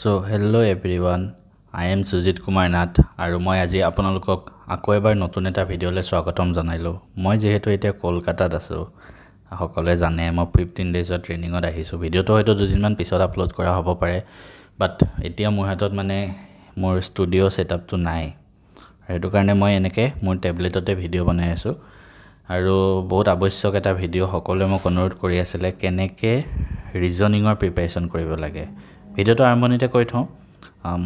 So hello everyone, I am Sujit Kumar Nath আৰু মই আজি আপোনালোকক আকৌ এবাৰ নতুন এটা ভিডিঅ'লৈ স্বাগতম জনাইলো। মই যেহেতু এতিয়া কলকাতাত আছো, সকলোৱে জানে মই 15 ডেজৰ ট্ৰেইনিঙত আহিছো। ভিডিঅ'টো হয়তো দুদিনমান পিছত আপলোড কৰা হ'ব পাৰে, বাট এতিয়া মোৰ হাতত মানে মোৰ ষ্টুডিঅ' সেটআপটো নাই। সেইটো কাৰণে মই এনেকৈ মোৰ টেবলেটতে ভিডিঅ' বনাই আছো আৰু বহুত আৱশ্যক এটা ভিডিঅ' সকলোৱে মোক অনুৰোধ কৰি আছিল কেনেকৈ ৰিজনিঙৰ প্ৰিপাৰেচন কৰিব লাগে। ভিডিঅ'টো আৰম্ভণিতে কৈ থওঁ,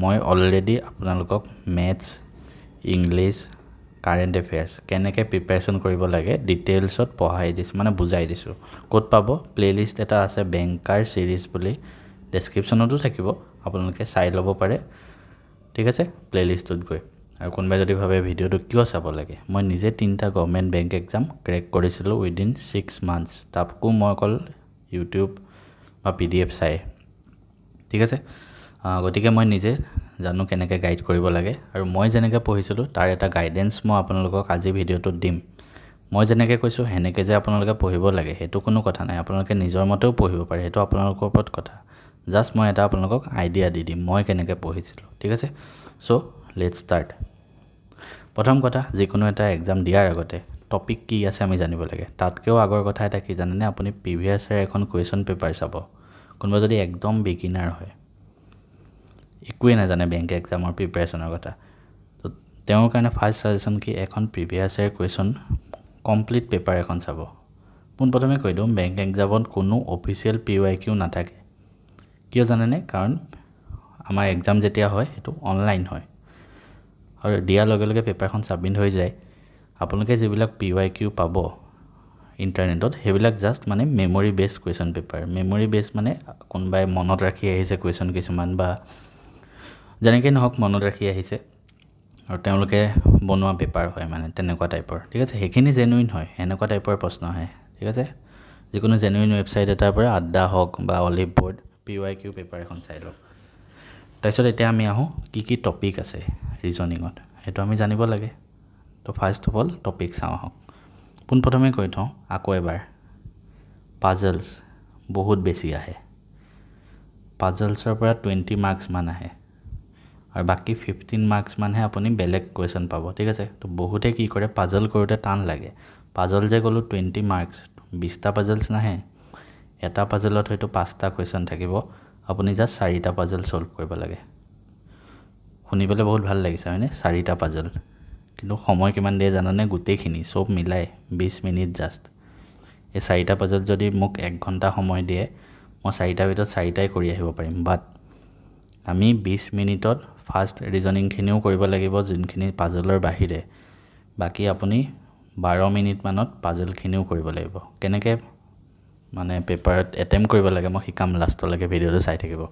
মই অলৰেডি আপোনালোকক মেথছ, ইংলিছ, কাৰেণ্ট এফেয়াৰ্ছ কেনেকৈ প্ৰিপাৰেচন কৰিব লাগে ডিটেইলছত পঢ়াই দিছোঁ, মানে বুজাই দিছোঁ। ক'ত পাব? প্লেলিষ্ট এটা আছে বেংকাৰ সিৰিজ বুলি, ডেছক্ৰিপশ্যনতো থাকিব, আপোনালোকে চাই ল'ব পাৰে। ঠিক আছে, প্লেলিষ্টত গৈ। আৰু কোনোবাই যদি ভাবে ভিডিঅ'টো কিয় চাব লাগে, মই নিজে 3টা গভৰ্ণমেণ্ট বেংক এক্সাম ক্ৰেক কৰিছিলোঁ উইদিন 6 মান্থছ। তাকো মই অকল ইউটিউব বা PDF চাই। ঠিক আছে, গতিকে মই নিজে জানো কেনেকৈ গাইড কৰিব লাগে আৰু মই যেনেকৈ পঢ়িছিলোঁ তাৰ এটা গাইডেন্স মই আপোনালোকক আজি ভিডিঅ'টোত দিম। মই যেনেকৈ কৈছোঁ সেনেকৈ যে আপোনালোকে পঢ়িব লাগে সেইটো কোনো কথা নাই, আপোনালোকে নিজৰ মতেও পঢ়িব পাৰে, সেইটো আপোনালোকৰ ওপৰত কথা। জাষ্ট মই এটা আপোনালোকক আইডিয়া দি দিম মই কেনেকৈ পঢ়িছিলোঁ। ঠিক আছে, চ' লেটছ ষ্টাৰ্ট। প্ৰথম কথা, যিকোনো এটা এক্সাম দিয়াৰ আগতে টপিক কি আছে আমি জানিব লাগে। তাতকৈও আগৰ কথা এটা কি জানেনে, আপুনি প্ৰিভিয়াছ ইয়াৰ এখন কুৱেশ্যন পেপাৰ চাব। কোনোবা যদি একদম বিগিনাৰ হয়, একোৱে নাজানে বেংক এক্সামৰ প্ৰিপাৰেশ্যনৰ কথা, তো তেওঁৰ কাৰণে ফাৰ্ষ্ট ছাজেশ্যন কি, এখন previous year question complete paper এখন চাব। পোনপ্ৰথমে কৈ দিওঁ, বেংক এক্সামত কোনো অফিচিয়েল PYQ নাথাকে। কিয় জানেনে? কাৰণ আমাৰ এক্সাম যেতিয়া হয় সেইটো অনলাইন হয় আৰু দিয়াৰ লগে লগে পেপাৰখন ছাবমিট হৈ যায়। আপোনালোকে যিবিলাক PYQ পাব ইণ্টাৰনেটত সেইবিলাক জাষ্ট মানে মেমৰি বেছ কুৱেশ্যন পেপাৰ। মেমৰি বেছ মানে কোনোবাই মনত ৰাখি আহিছে কুৱেশ্যন কিছুমান, বা যেনেকৈ নহওক মনত ৰাখি আহিছে আৰু তেওঁলোকে বনোৱা পেপাৰ হয়, মানে তেনেকুৱা টাইপৰ। ঠিক আছে, সেইখিনি জেনুইন হয়, এনেকুৱা টাইপৰ প্ৰশ্ন আহে। ঠিক আছে, যিকোনো জেনুইন ৱেবছাইট এটাৰ পৰা আড্ডা হওক বা অলিভ বোৰ্ড PYQ পেপাৰ এখন চাই লওক। তাৰপিছত এতিয়া আমি আহোঁ কি কি টপিক আছে ৰিজনিঙত, সেইটো আমি জানিব লাগে। তো ফাৰ্ষ্ট অফ অল টপিক চাওঁ আহক। পোনপ্ৰথমে কৈ থওঁ আকৌ এবাৰ, পাজলছ বহুত বেছি আহে। পাজলছৰ পৰা 20 মাৰ্কছ মান আহে আৰু বাকী 15 মাৰ্কছ মানহে আপুনি বেলেগ কুৱেশ্যন পাব। ঠিক আছে, তো বহুতে কি কৰে, পাজল কৰোঁতে টান লাগে। পাজল যে ক'লোঁ 20 মাৰ্কছ, 20টা পাজলছ নাহে। এটা পাজলত হয়তো 5টা কুৱেশ্যন থাকিব, আপুনি জাষ্ট 4টা পাজল ছল্ভ কৰিব লাগে। শুনিবলৈ বহুত ভাল লাগিছে হয়নে, 4টা পাজল, কিন্তু সময় কিমান দিয়ে জানানে? গোটেইখিনি চব মিলাই 20 মিনিট জাষ্ট। এই 4টা পাজল যদি মোক 1 ঘণ্টা সময় দিয়ে, মই 4টাৰ ভিতৰত 4টাই কৰি আহিব পাৰিম। বাট আমি 20 মিনিটত ফাৰ্ষ্ট ৰিজনিংখিনিও কৰিব লাগিব, যোনখিনি পাজলৰ বাহিৰে। বাকী আপুনি 12 মিনিটমানত পাজলখিনিও কৰিব লাগিব। কেনেকৈ মানে পেপাৰত এটেম্প কৰিব লাগে মই শিকাম, লাষ্টলৈকে ভিডিঅ'টো চাই থাকিব।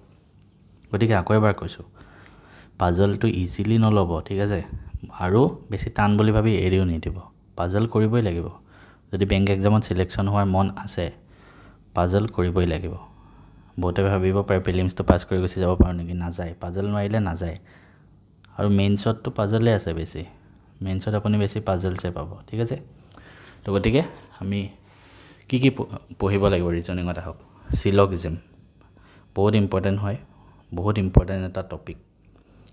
গতিকে আকৌ এবাৰ কৈছোঁ, পাজলটো ইজিলি নল'ব। ঠিক আছে, আৰু বেছি টান বুলি ভাবি এৰিও নিদিব, পাজল কৰিবই লাগিব। যদি বেংক এক্সামত চিলেকশ্যন হোৱাৰ মন আছে, পাজল কৰিবই লাগিব। বহুতে ভাবিব পাৰে প্ৰিলিমছটো পাছ কৰি গুচি যাব পাৰোঁ নেকি, নাযায়। পাজল নোৱাৰিলে নাযায়। আৰু মেইনছততো পাজলে আছে বেছি, মেইনছত আপুনি বেছি পাজলছে পাব। ঠিক আছে, তো গতিকে আমি কি কি পঢ়িব লাগিব ৰিজনিঙত আহক। চিলগিজম বহুত ইম্পৰ্টেণ্ট হয়, বহুত ইম্পৰ্টেণ্ট এটা টপিক।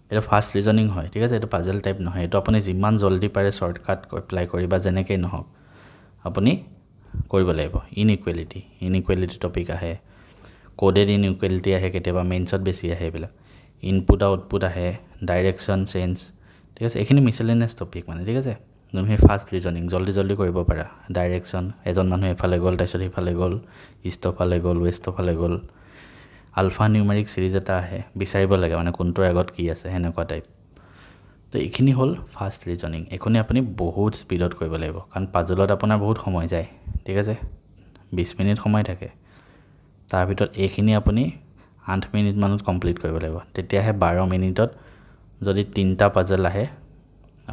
এইটো ফাৰ্ষ্ট ৰিজনিং হয়। ঠিক আছে, এইটো পাজল টাইপ নহয়। এইটো আপুনি যিমান জল্দি পাৰে শ্বৰ্টকাট এপ্লাই কৰি বা যেনেকৈ নহওক আপুনি কৰিব লাগিব। ইনইকুৱেলিটি টপিক আহে, কোডেড ইনইকুৱেলিটি আহে, কেতিয়াবা মেইনছত বেছি আহে এইবিলাক। ইনপুট আউটপুট আহে, ডাইৰেকশ্যন চেঞ্জ। ঠিক আছে, এইখিনি মিছেলেনিয়াছ টপিক মানে। ঠিক আছে, যোনখিনি ফাৰ্ষ্ট ৰিজনিং জল্দি কৰিব পাৰা। ডাইৰেকশ্যন, এজন মানুহ এফালে গ'ল তাৰপিছত সিফালে গ'ল, ইষ্টৰ ফালে গ'ল, ৱেষ্টৰ ফালে গ'ল। আলফা নিউমেৰিক চিৰিজ এটা আহে, বিচাৰিব লাগে মানে কোনটোৰ আগত কি আছে, সেনেকুৱা টাইপ। তো এইখিনি হ'ল ফাৰ্ষ্ট ৰিজনিং। এইখিনি আপুনি বহুত স্পীডত কৰিব লাগিব, কাৰণ পাজলত আপোনাৰ বহুত সময় যায়। ঠিক আছে, 20 মিনিট সময় থাকে, তাৰ ভিতৰত এইখিনি আপুনি 8 মিনিটমানত কমপ্লিট কৰিব লাগিব। তেতিয়াহে 12 মিনিটত যদি 3টা পাজল আহে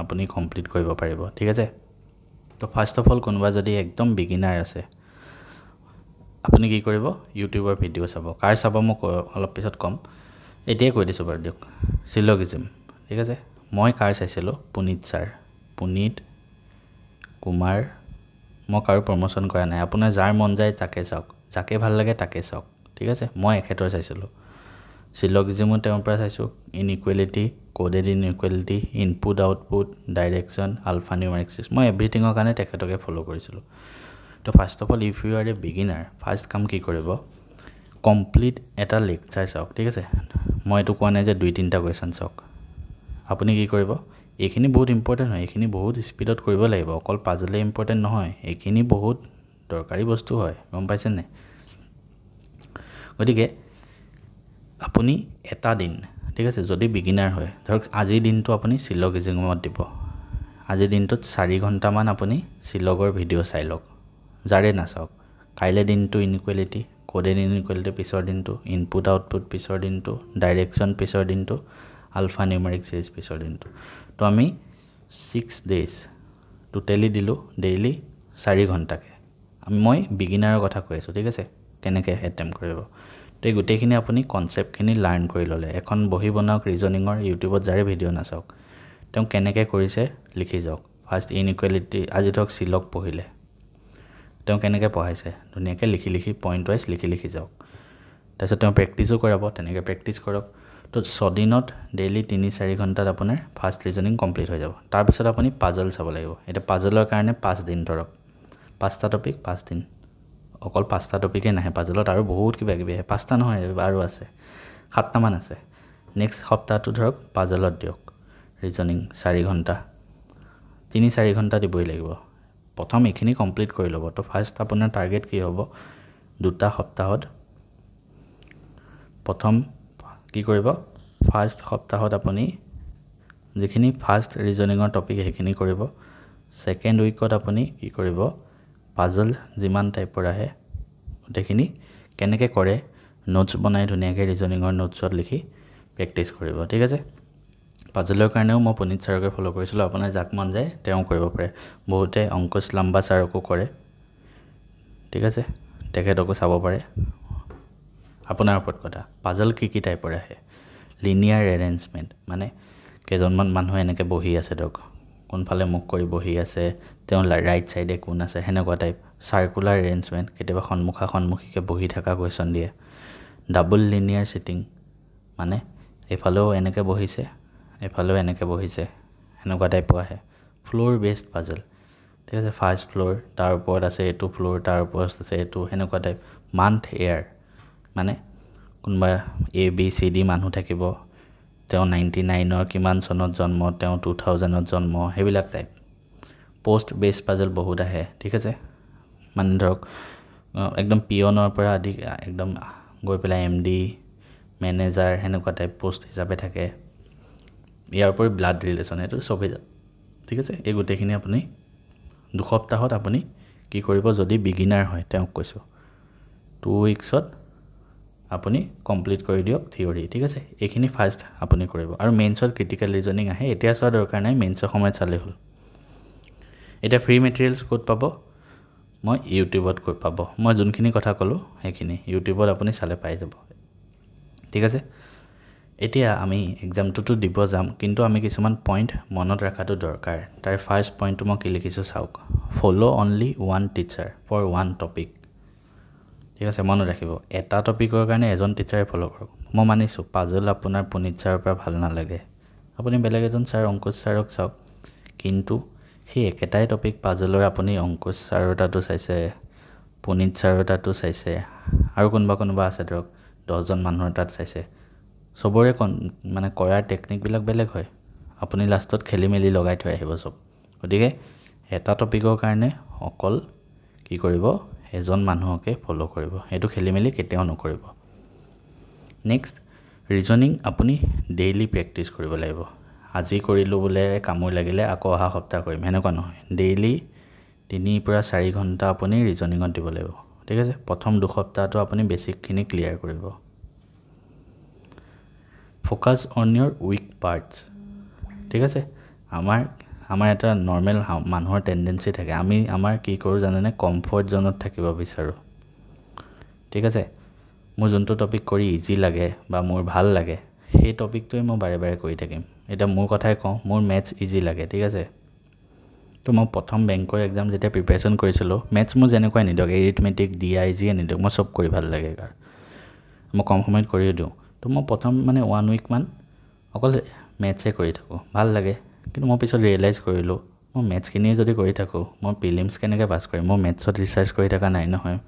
আপুনি কমপ্লিট কৰিব পাৰিব। ঠিক আছে, তো ফাৰ্ষ্ট অফ অল কোনোবা যদি একদম বিগিনাৰ আছে, আপুনি কি কৰিব, ইউটিউবৰ ভিডিঅ' চাব। কাৰ চাব মোক অলপ পিছত ক'ম, এতিয়াই কৈ দিছোঁ বাৰু দিয়ক। চিলগিজম, ঠিক আছে, মই কাৰ চাইছিলোঁ, পুনীত ছাৰ, পুনীত কুমাৰ। মই কাৰো প্ৰমোশ্যন কৰা নাই, আপোনাৰ যাৰ মন যায় তাকে চাওক, যাকে ভাল লাগে তাকে চাওক। ঠিক আছে, মই এখেতৰ চাইছিলোঁ। চিলগিজমো তেওঁৰ পৰা চাইছোঁ inequality coded inequality input output direction alphanumeric system মই এভৰিথিঙৰ কাৰণে তেখেতকে ফ'ল' কৰিছিলোঁ তো first of all if you are a beginner first কাম কি কৰিব কমপ্লিট এটা লেকচাৰ চাওক ঠিক আছে মই এইটো কোৱা নাই যে 2-3টা কুৱেশ্যন চাওক আপুনি কি কৰিব এইখিনি বহুত ইম্পৰ্টেণ্ট হয় এইখিনি বহুত স্পীডত কৰিব লাগিব অকল পাজলে ইম্পৰ্টেণ্ট নহয় এইখিনি বহুত দৰকাৰী বস্তু হয় গম পাইছে নাই গতিকে আপুনি এটা দিন ঠিক আছে যদি বিগিনাৰ হয় ধৰক আজিৰ দিনটো আপুনি চিলগিজমত দিব আজিৰ দিনটোত 4 ঘণ্টামান আপুনি চিলগৰ ভিডিঅ' চাই লওক যাৰে নাচাওক কাইলৈ দিনটো ইনইকুৱেলিটি কোডেড ইনইকুৱেলিটি পিছৰ দিনটো ইনপুট আউটপুট পিছৰ দিনটো ডাইৰেকশ্যন পিছৰ দিনটো আলফা নিউমেৰিক চিৰিজ পিছৰ দিনটো তো আমি 6 ডেজ টোটেলি দিলোঁ ডেইলি 4 ঘণ্টাকৈ মই বিগিনাৰৰ কথা কৈ আছোঁ ঠিক আছে কেনেকৈ এটেম্প কৰিব তো এই গোটেইখিনি আপুনি কনচেপ্টখিনি লাৰ্ণ কৰি ল'লে এখন বহি বনাওক ৰিজনিঙৰ ইউটিউবত যাৰে ভিডিঅ' নাচাওক তেওঁ কেনেকৈ কৰিছে লিখি যাওক ফাৰ্ষ্ট ইনইকুৱেলিটি আজি ধৰক চিলক পঢ়িলে তেওঁ কেনেকৈ পঢ়াইছে ধুনীয়াকৈ লিখি পইণ্ট ৱাইজ লিখি যাওক তাৰপিছত তেওঁ প্ৰেক্টিছো কৰাব তেনেকৈ প্ৰেক্টিছ কৰক তো 6 দিনত ডেইলি 3-4 ঘণ্টাত আপোনাৰ ফাৰ্ষ্ট ৰিজনিং কমপ্লিট হৈ যাব তাৰপিছত আপুনি পাজল চাব লাগিব এতিয়া পাজলৰ কাৰণে 5 দিন ধৰক 5টা টপিক 5 দিন অকল 5টা টপিকে নাহে পাজলত আৰু বহুত কিবা কিবি আহে 5টা নহয় আৰু আছে 7টামান আছে নেক্সট সপ্তাহটো ধৰক পাজলত দিয়ক ৰিজনিং 4 ঘণ্টা 3-4 ঘণ্টা দিবই লাগিব প্ৰথম এইখিনি কমপ্লিট কৰি ল'ব তো ফাৰ্ষ্ট আপোনাৰ টাৰ্গেট কি হ'ব 2টা সপ্তাহত প্ৰথম কি কৰিব ফাৰ্ষ্ট সপ্তাহত আপুনি যিখিনি ফাৰ্ষ্ট ৰিজনিঙৰ টপিক সেইখিনি কৰিব সেকেন্ড উইকত আপুনি কি কৰিব পাজল যিমান টাইপৰ আহে গোটেইখিনি কেনেকৈ কৰে নোটছ বনাই ধুনীয়াকৈ ৰিজনিঙৰ নোটছত লিখি প্ৰেক্টিছ কৰিব ঠিক আছে পাজলৰ কাৰণেও মই পুনিত ছাৰকে ফ'ল' কৰিছিলোঁ আপোনাৰ যাক মন যায় তেওঁ কৰিব পাৰে বহুতে অংকুশ লাম্বা ছাৰকো কৰে ঠিক আছে তেখেতকো চাব পাৰে আপোনাৰ ওপৰত কথা পাজল কি টাইপৰ আহে লিনিয়াৰ এৰেঞ্জমেণ্ট মানে কেইজনমান মানুহ এনেকৈ বহি আছে ধৰক কোনফালে মুখ কৰি বহি আছে তেওঁ ৰাইট সাইডে কোন আছে হেনেকুৱা টাইপ সাৰ্কুলাৰ এৰেঞ্জমেণ্ট কেতিয়াবা সন্মুখীকে বহি থকা কুৱেশ্যন দিয়ে ডাবল লিনিয়াৰ সিটিং মানে এফালেও এনেকৈ বহিছে এফালেও এনেকৈ বহিছে হেনেকুৱা টাইপৰ আহে ফ্লোৰ বেসড পাজল ঠিক আছে ফাৰ্ষ্ট ফ্লোৰ তাৰ ওপৰত আছে এইটো ফ্লোৰ তাৰ ওপৰত আছে এইটো হেনেকুৱা টাইপ মান্থ ইয়াৰ মানে কোনবা ABCD মানুহ থাকিব তেওঁ 99ৰ কিমান চনত জন্ম তেওঁ 2000ত জন্ম হেবিলাক টাইপ পোষ্ট বেস পাজল বহুত আহে ঠিক আছে মানে ধৰক একদম পিয়নৰ পৰা আদি একদম গৈ পেলাই MD মেনেজাৰ হেনেকুৱা টাইপ পোষ্ট হিচাপে থাকে ইয়াৰ উপৰি ব্লাড ৰিলেশ্যন এটো সবে ঠিক আছে এই গোটেইখিনি আপুনি 2 সপ্তাহত আপুনি কি কৰিব যদি বিগিনাৰ হয় তেওঁক কৈছো 2 উইকছত আপুনি কমপ্লিট কৰি দিয়ক থিওৰি ঠিক আছে এইখিনি ফাৰ্ষ্ট আপুনি কৰিব আৰু মেইনছৰ ক্ৰিটিক্যাল ৰিজনিং আহে এতিয়া চোৱা দৰকাৰ নাই মেইনছৰ সময়ত চালে হ'ল এটা ফ্ৰী মেটেৰিয়েলছ কোড পাব মই ইউটিউবত কোড পাব মই যোনখিনি কথা ক'লো সেইখিনি ইউটিউবত আপুনি চালে পাই যাব ঠিক আছে এতিয়া আমি এক্সামটো দিব যাম কিন্তু আমি কিছুমান পইণ্ট মনত ৰাখাটো দৰকাৰ তাৰ ফাৰ্ষ্ট পইণ্টটো মই কি লিখিছো চাওক follow only one teacher for one topic ঠিক আছে মনত ৰাখিব এটা টপিকৰ কাৰণে এজন টিচাৰে ফলো কৰক মই মানিছো পাজল আপোনাৰ পুনিত ছাৰৰ পৰা ভাল নালাগে আপুনি বেলেগ এজন ছাৰ অংকুশ ছাৰক চাওক কিন্তু সেই একেটাই টপিক পাজলৰ আপুনি অংকুশ ছাৰৰ তাতো চাইছে পুনিত ছাৰৰ তাতো চাইছে আৰু কোনবা আছে ধৰক 10 জন মানুহৰ তাত চাইছে সবৰে মানে কৰাৰ টেকনিক বিলাক বেলেগ হয় আপুনি লাষ্টত খেলি মেলি লগাই থৈ আহিব সব গতিকে এটা টপিকৰ কাৰণে অকল কি কৰিব এজন মানুহকে ফলো কৰিব এটো খেলি মেলি কেতিয়াও নকৰিব নেক্সট ৰিজনিং আপুনি ডেইলি প্ৰেক্টিছ কৰিব লাগিব আজি কৰিলো বলে কামুৰ লাগিলে আকৌ অহা সপ্তাহ কৰিম হেনেকুৱা নহয় ডেইলি 3 পৰা 4 ঘণ্টা আপুনি ৰিজনিঙত দিব লাগিব ঠিক আছে প্ৰথম 2 সপ্তাহটো আপুনি বেসিক খিনি ক্লিয়াৰ কৰিব focus on your weak parts ঠিক আছে আমাৰ এটা নৰ্মেল মানুহৰ টেন্ডেন্সি থাকে আমি আমাৰ কি কৰো জানেনে কমফৰ্ট জোনত থাকিব বিচাৰো ঠিক আছে মোৰ যোনটো টপিক কৰি ইজি লাগে বা মোৰ ভাল লাগে সেই টপিকটোই মই বাৰে বাৰে কৰি থাকিম এটা মোৰ কথাই কওঁ মোৰ ম্যাথছ ইজি লাগে ঠিক আছে তো মই প্ৰথম বেংকৰ এক্সাম যেতিয়া প্ৰিপাৰেচন কৰিছিলো ম্যাথছ মোৰ যেনেকৈ নিদক এৰিথমেটিক ডিআইজি নিদক মই সব কৰি ভাল লাগে মই কম সময়ত কৰি দিও তো তো মই প্ৰথম মানে 1 উইক মান অকল মেথছে কৰি থাকোঁ ভাল লাগে কিন্তু মই পিছত ৰিয়েলাইজ কৰিলোঁ মই মেথছখিনিয়ে যদি কৰি থাকোঁ মই প্ৰিলিমছ কেনেকৈ পাছ কৰিম মই মেথছত ৰিচাৰ্চ কৰি থকা নাই নহয়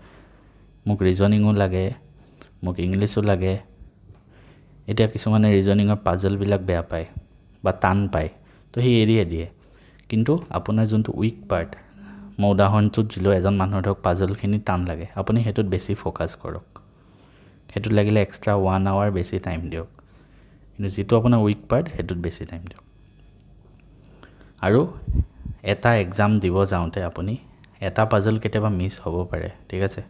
মোক ৰিজনিঙো লাগে মোক ইংলিছো লাগে এতিয়া কিছুমানে ৰিজনিঙৰ পাজলবিলাক বেয়া পায় বা টান পায় তো সি এৰিয়ে দিয়ে কিন্তু আপোনাৰ যোনটো উইক পাৰ্ট মই উদাহৰণটোত দিলোঁ এজন মানুহৰ ধৰক পাজলখিনি টান লাগে আপুনি সেইটোত বেছি ফ'কাছ কৰক সেইটোত লাগিলে এক্সট্ৰা 1 আৱাৰ বেছি টাইম দিয়ক কিন্তু যিটো আপোনাৰ উইক পাৰ্ট সেইটোত বেছি টাইম দিয়ক আৰু এটা এক্সাম দিব যাওঁতে আপুনি এটা পাজল কেতিয়াবা মিছ হ'ব পাৰে ঠিক আছে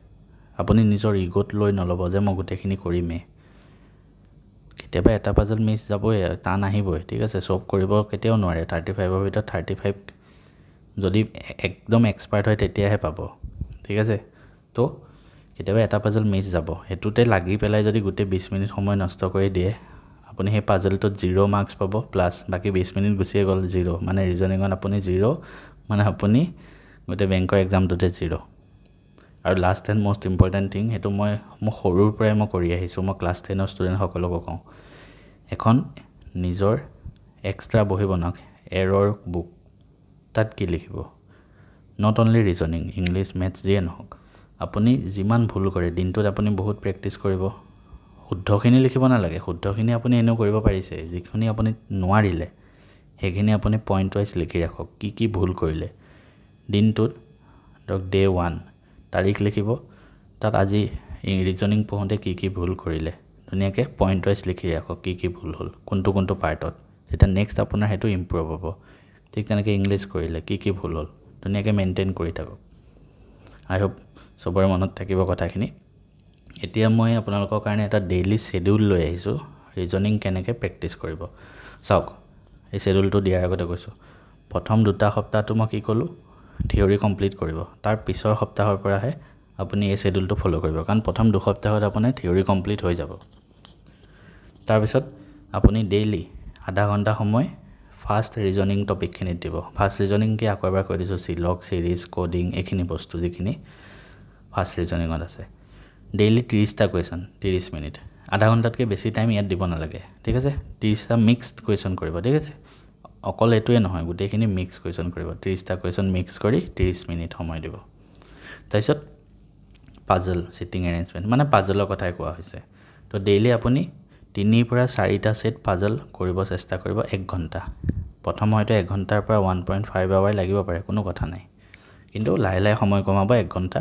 আপুনি নিজৰ ইগোত লৈ নল'ব যে মই গোটেইখিনি কৰিমেই কেতিয়াবা এটা পাজল মিছ যাবই টান আহিবই ঠিক আছে চব কৰিব কেতিয়াও নোৱাৰে 35ৰ ভিতৰত 35 যদি একদম এক্সপাৰ্ট হয় তেতিয়াহে পাব ঠিক আছে তো কেতিয়াবা এটা পাজল মিছ যাব হেতুতে লাগি পেলাই যদি গোটেই 20 মিনিট সময় নষ্ট কৰি দিয়ে আপুনি সেই পাজলটোত 0 মাৰ্কছ পাব প্লাছ বাকি 20 মিনিট গুছিয়ে গ'ল 0 মানে ৰিজনিঙত আপুনি 0 মানে আপুনি গোটেই বেংকৰ এক্সামটোতে 0 আৰু last and most important thing সেইটো মই সৰুৰ পৰাই মই কৰি আহিছোঁ মই ক্লাছ 10ৰ ষ্টুডেণ্টসকলকো কওঁ এখন নিজৰ এক্সট্ৰা বহি বনাওক এৰৰ বুক তাত কি লিখিব not only reasoning English maths যিয়ে নহওক আপুনি যিমান ভুল কৰে দিনটোত আপুনি বহুত প্ৰেক্টিছ কৰিব শুদ্ধখিনি লিখিব নালাগে শুদ্ধখিনি আপুনি এনেও কৰিব পাৰিছে যিখিনি আপুনি নোৱাৰিলে সেইখিনি আপুনি পইণ্ট ৱাইজ লিখি ৰাখক কি ভুল কৰিলে দিনটোত ধৰক ডে 1 তাৰিখ লিখিব তাত আজি ৰিজনিং পঢ়োঁতে কি ভুল কৰিলে ধুনীয়াকৈ পইণ্ট ৱাইজ লিখি ৰাখক কি ভুল হ'ল কোনটো পাৰ্টত তেতিয়া নেক্সট আপোনাৰ সেইটো ইম্প্ৰুভ হ'ব ঠিক তেনেকৈ ইংলিছ কৰিলে কি ভুল হ'ল ধুনীয়াকৈ মেইনটেইন কৰি থাকক আই হোপ চবৰে মনত থাকিব কথাখিনি এতিয়া মই আপোনালোকৰ কাৰণে এটা ডেইলি শেডিউল লৈ আহিছোঁ ৰিজনিং কেনেকৈ প্ৰেক্টিছ কৰিব চাওক এই শেডিউলটো দিয়াৰ আগতে কৈছোঁ প্ৰথম 2টা সপ্তাহটো মই কি ক'লোঁ থিয়ৰি কমপ্লিট কৰিব তাৰ পিছৰ সপ্তাহৰ পৰাহে আপুনি এই শেডিউলটো ফ'ল' কৰিব কাৰণ প্ৰথম 2 সপ্তাহত আপোনাৰ থিয়ৰি কমপ্লিট হৈ যাব তাৰপিছত আপুনি ডেইলি আধা ঘণ্টা সময় ফাৰ্ষ্ট ৰিজনিং টপিকখিনিত দিব ফাৰ্ষ্ট ৰিজনিং কি আকৌ এবাৰ কৈ দিছোঁ চিলক চিৰিজ কোডিং এইখিনি বস্তু যিখিনি ফাৰ্ষ্ট ৰিজনিঙত আছে ডেইলি 30টা কুৱেশ্যন 30 মিনিট আধা ঘণ্টাতকৈ বেছি টাইম ইয়াত দিব নালাগে ঠিক আছে 30টা মিক্সড কুৱেশ্যন কৰিব ঠিক আছে অকল এইটোৱে নহয় গোটেইখিনি মিক্স কুৱেশ্যন কৰিব 30টা কুৱেশ্যন মিক্স কৰি 30 মিনিট সময় দিব তাৰপিছত পাজল চিটিং এৰেঞ্জমেণ্ট মানে পাজলৰ কথাই কোৱা হৈছে তো ডেইলি আপুনি 3 পৰা 4টা সেট পাজল কৰিব চেষ্টা কৰিব 1 ঘণ্টা প্ৰথম হয়তো 1 ঘণ্টাৰ পৰা 1.5 আৱাৰ লাগিব পাৰে কোনো কথা নাই কিন্তু লাহে লাহে সময় কমাব 1 ঘণ্টা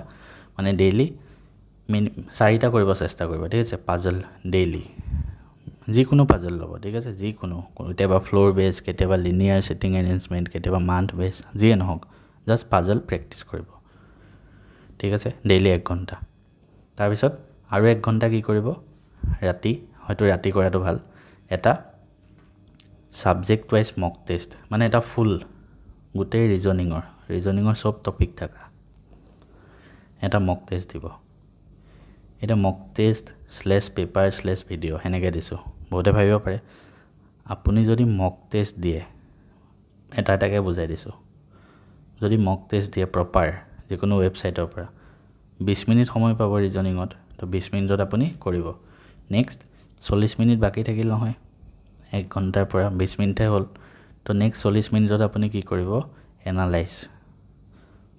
মানে ডেইলি 4টা কৰিব চেষ্টা কৰিব ঠিক আছে পাজল ডেইলি যিকোনো পাজল ল'ব ঠিক আছে যিকোনো কেতিয়াবা ফ্লোৰ বেছ কেতিয়াবা লিনিয়াৰ চিটিং এৰেঞ্জমেণ্ট কেতিয়াবা মান্থ বেছ যিয়ে নহওক জাষ্ট পাজল প্ৰেক্টিছ কৰিব ঠিক আছে ডেইলি 1 ঘণ্টা তাৰপিছত আৰু 1 ঘণ্টা কি কৰিব ৰাতি হয়তো ৰাতি কৰাটো ভাল এটা সাবজেক্ট ৱাইজ মক টেষ্ট মানে এটা ফুল গোটেই ৰিজনিঙৰ সব টপিক থকা এটা মক টেষ্ট দিব এটা মক টেষ্ট /পেপাৰ /ভিডিঅ' সেনেকৈ দিছোঁ বহুতে ভাবিব পাৰে আপুনি যদি মক টেষ্ট দিয়ে এটাকৈ বুজাই দিছোঁ যদি মক টেষ্ট দিয়ে প্ৰপাৰ যিকোনো ৱেবছাইটৰ পৰা 20 মিনিট সময় পাব ৰিজনিঙত তো 20 মিনিটত আপুনি কৰিব নেক্সট 40 মিনিট বাকী থাকিল নহয় 1 ঘণ্টাৰ পৰা 20 মিনিটহে হ'ল তো নেক্সট 40 মিনিটত আপুনি কি কৰিব এনালাইজ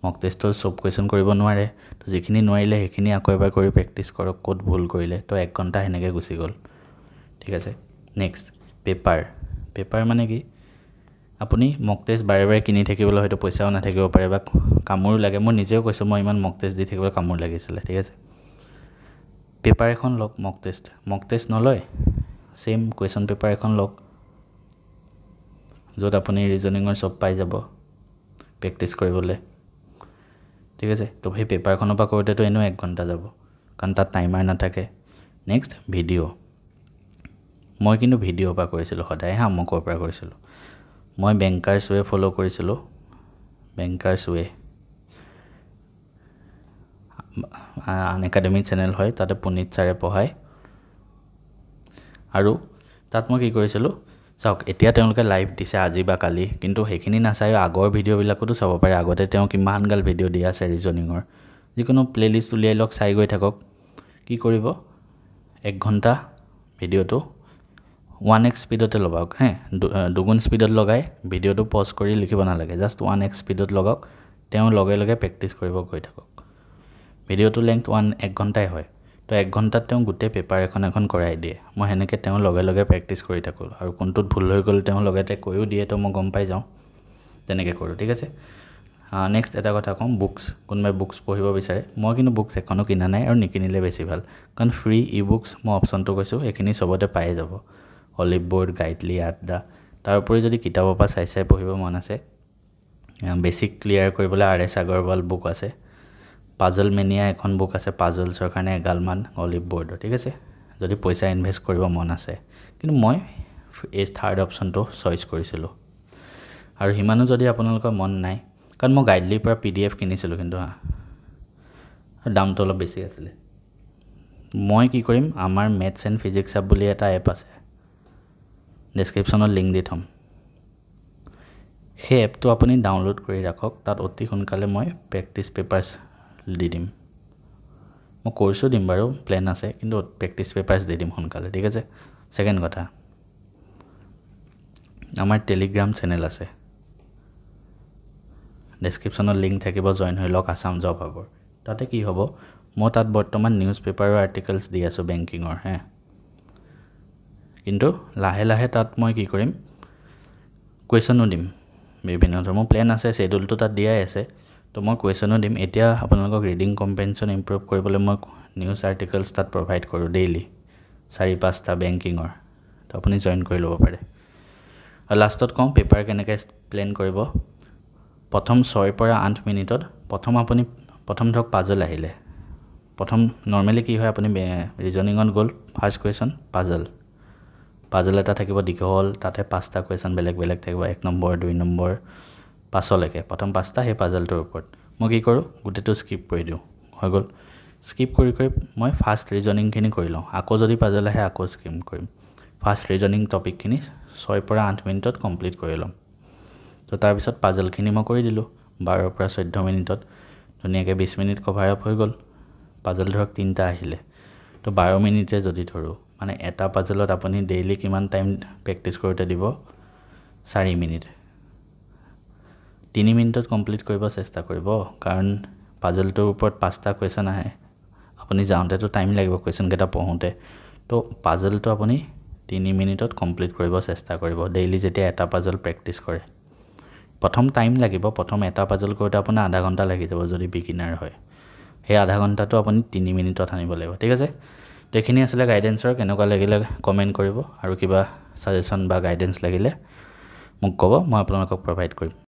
মক টেষ্টৰ সব কুৱেশ্যন কৰিব নোৱাৰে তো যিখিনি নোৱাৰিলে সেইখিনি আকৌ এবাৰ কৰি প্ৰেক্টিছ কৰক ক'ত ভুল কৰিলে তো 1 ঘণ্টা সেনেকৈ গুচি গ'ল ঠিক আছে নেক্সট পেপাৰ মানে কি আপুনি মক টেষ্ট বাৰে বাৰে কিনি থাকিবলৈ হয়তো পইচাও নাথাকিব পাৰে বা কামোৰো লাগে মই নিজেও কৈছোঁ মই ইমান মক টেষ্ট দি থাকিবলৈ কামোৰ লাগিছিলে ঠিক আছে পেপাৰ এখন লওক মক টেষ্ট নলয় সেম কুৱেশ্যন পেপাৰ এখন লওক য'ত আপুনি ৰিজনিঙৰ সব পাই যাব প্ৰেক্টিছ কৰিবলৈ ঠিক আছে তো সেই পেপাৰখনৰ পৰা কৰোঁতেতো এনেও 1 ঘণ্টা যাব কাৰণ তাত টাইমাৰ নাথাকে নেক্সট ভিডিঅ' মই কিন্তু ভিডিঅ'ৰ পৰা কৰিছিলোঁ সদায় মকৰ পৰা কৰিছিলোঁ মই বেংকাৰ্ছ ৱে ফ'ল' কৰিছিলোঁ বেংকাৰ্ছ ৱে আনএকাডেমি চেনেল হয় তাতে পুনিত ছাৰে পঢ়ায় আৰু তাত মই কি কৰিছিলোঁ চাওক এতিয়া তেওঁলোকে লাইভ দিছে আজি বা কালি কিন্তু সেইখিনি নাচাই আগৰ ভিডিঅ'বিলাকতো চাব পাৰে আগতে তেওঁ কিমানগাল ভিডিঅ' দি আছে ৰিজনিঙৰ যিকোনো প্লেলিষ্ট উলিয়াই লওক চাই গৈ থাকক কি কৰিব 1 ঘণ্টা ভিডিঅ'টো 1x স্পীডতে লগাওক হে দুগুণ স্পীডত লগাই ভিডিঅ'টো পজ কৰি লিখিব নালাগে জাস্ট 1x স্পীডত লগাওক তেওঁ লগে লগে প্ৰেক্টিছ কৰিব গৈ থাকক ভিডিঅ'টো লেংথ 1 ঘণ্টাই হয় তো 1 ঘণ্টাত তেওঁ গোটেই পেপাৰ এখন কৰাই দিয়ে মই হেনেকে তেওঁ লগে লগে প্ৰেক্টিছ কৰি থাকো আৰু কোনটোত ভুল হৈ গ'ল তেওঁ লগতে কৈও দিয়ে তো মই গম পাই যাওঁ তেনেকে কৰো ঠিক আছে নেক্সট এটা কথা কম বুকস কোনবাই বুকস পঢ়িব বিচাৰে মই কিন্তু বুকস এখনো কিনা নাই আৰু নিকিনিলে বেছি ভাল কাৰণ ফ্ৰী ই-বুকস মই অপচনটো কৈছো এখিনি সবতে পাই যাব অলিভ বোৰ্ড গাইডলি আড্ডা তাৰ উপৰি যদি কিতাপৰ পৰা চাই পঢ়িব মন আছে বেসিক ক্লিয়াৰ কৰিবলৈ আৰএছ আগৰৱাল বুক আছে পাজল মেনিয়া এখন বুক আছে পাজলছৰ কাৰণে এগালমান অলিভ বোৰ্ড ঠিক আছে যদি পইচা ইনভেষ্ট কৰিব মন আছে কিন্তু মই এই থাৰ্ড অপচনটো চইচ কৰিছিলো আৰু হিমানো যদি আপোনালোকৰ মন নাই কাৰণ মই গাইডলিৰ পৰা পিডিএফ কিনিছিলো কিন্তু দামটো অলপ বেছি আছিল মই কি কৰিম আমাৰ মেথছ এণ্ড ফিজিক্স আপ বুলি এটা এপ আছে ডেসক্ৰিপচনত লিংক দি থম সেই এপটো আপুনি ডাউনলোড কৰি ৰাখক তাত অতি সোনকালে মই প্ৰেক্টিছ পেপাৰছ দি দিম মই কোৰ্সও দিম বাৰু প্ল্যান আছে কিন্তু প্ৰেক্টিছ পেপাৰছ দি দিম সোনকালে ঠিক আছে সেকেন্ড কথা আমাৰ টেলিগ্ৰাম চেনেল আছে ডেসক্ৰিপচনত লিংক থাকিব জয়েন হৈ লওক আসাম জব হাবৰ তাতে কি হ'ব মই তাত বৰ্তমান নিউজ পেপাৰ আৰু আৰ্টিকলছ দি আছো বেংকিংৰ হে কিন্তু লাহে লাহে তাত মই কি কৰিম কোৱেশ্যনো দিম বিভিন্ন ধৰণৰ প্ল্যান আছে শেডিউলটো তাত দিয়াই আছে তো মই কোৱেশ্যনো দিম এতিয়া আপোনালোকক ৰিডিং কম্প্ৰেhension ইমপ্ৰুভ কৰিবলৈ মই নিউজ আৰ্টিকলছ তাত প্ৰভাইড কৰো ডেইলি 4-5টা বেংকিংৰ তো আপুনি জয়েন কৰি ল'ব পাৰে আৰু লাষ্টত কম পেপাৰ কেনেকৈ প্ল্যান কৰিব প্ৰথম 6 পৰা 8 মিনিটত প্ৰথম ধৰক পাজল আহিলে প্ৰথম নৰমালি কি হয় আপুনি ৰিজনিংত গ'ল ফাৰ্স্ট কোৱেশ্যন পাজল এটা থাকিব দীঘল তাতে 5টা কোৱেশ্যন বেলেগ থাকিব 1 নম্বৰ 2 নম্বৰ 5 লৈকে প্ৰথম 5টা হে পাজলটোৰ ওপৰত মই কি কৰো গুটেটো স্কিপ কৰি দিও হৈ গ'ল স্কিপ কৰি মই ফাৰ্স্ট ৰিজনিং খিনি কৰি লওঁ আকৌ যদি পাজল আহে আকৌ স্কিপ কৰিম ফাৰ্স্ট ৰিজনিং টপিক খিনি 6 পৰা 8 মিনিটত কমপ্লিট কৰি লম তো তাৰ পিছত পাজল খিনি মই কৰি দিলো 12 পৰা 14 মিনিটত ধুনিয়াকে 20 মিনিট কভাৰ আপ হৈ গ'ল পাজল ধৰক 3টা আহিলে তো 12 মিনিটে যদি ধৰো মানে এটা পাজলত আপুনি ডেইলি কিমান টাইম প্ৰেক্টিছ কৰোতে দিব 4 মিনিট 3 মিনিটত কমপ্লিট কৰিব চেষ্টা কৰিব কাৰণ পাজলটোৰ ওপৰত 5টা কোৱেশ্যন আহে আপুনি যাওঁতে তো টাইম লাগিব কোৱেশ্যন কেটা পঢ়োতে তো পাজলটো আপুনি 3 মিনিটত কমপ্লিট কৰিব চেষ্টা কৰিব ডেইলি যেতিয়া এটা পাজল প্ৰেক্টিছ কৰে প্ৰথম টাইম লাগিব প্ৰথম এটা পাজল কৰোতে আপোনাৰ আধা ঘণ্টা লাগি যাব যদি বিগিনাৰ হয় সেই আধা ঘণ্টাটো আপুনি 3 মিনিটত আনিব লাগিব ঠিক আছে দেখিনি আসলে গাইডেন্সৰ কেনেকুৱা লাগিলে কমেন্ট কৰিব আৰু কিবা সাজেশন বা গাইডেন্স লাগিলে মোক ক'ব মই আপোনালোকক প্ৰভাইড কৰিম